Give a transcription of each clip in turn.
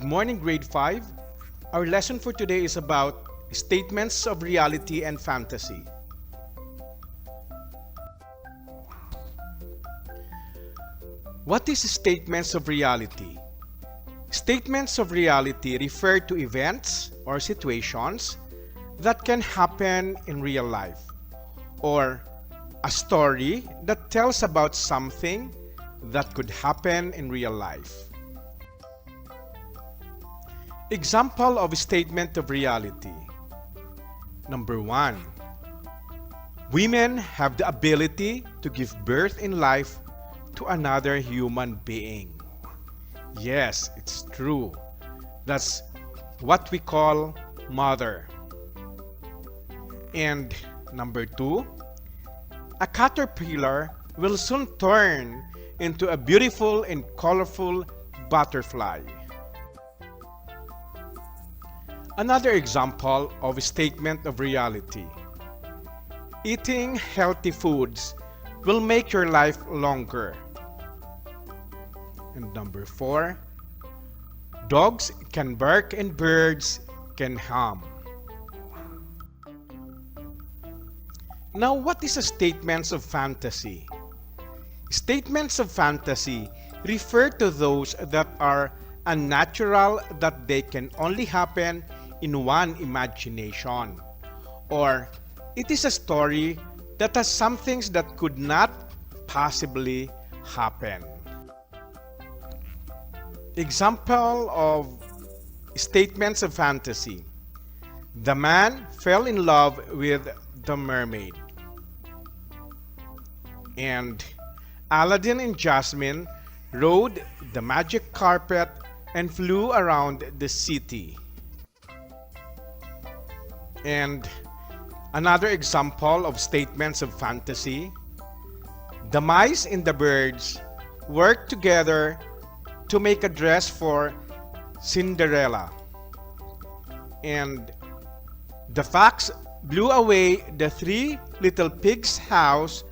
Good morning, grade 5. Our lesson for today is about statements of reality and fantasy. What is statements of reality? Statements of reality refer to events or situations that can happen in real life, or a story that tells about something that could happen in real life. Example of a statement of reality. Number 1. Women have the ability to give birth in life to another human being. Yes, it's true. That's what we call mother. And number 2, a caterpillar will soon turn into a beautiful and colorful butterfly. Another example of a statement of reality. Eating healthy foods will make your life longer. And number 4, dogs can bark and birds can hum. Now, what is a statements of fantasy? Statements of fantasy refer to those that are unnatural, that they can only happen in one imagination, or it is a story that has some things that could not possibly happen. Example of statements of fantasy. The man fell in love with the mermaid. And Aladdin and Jasmine rode the magic carpet and flew around the city. And another example of statements of fantasy. The mice and the birds worked together to make a dress for Cinderella. And the fox blew away the 3 little pigs' house,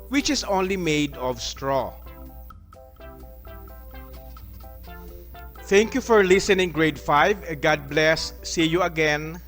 which is only made of straw. Thank you for listening, grade 5. God bless. See you again.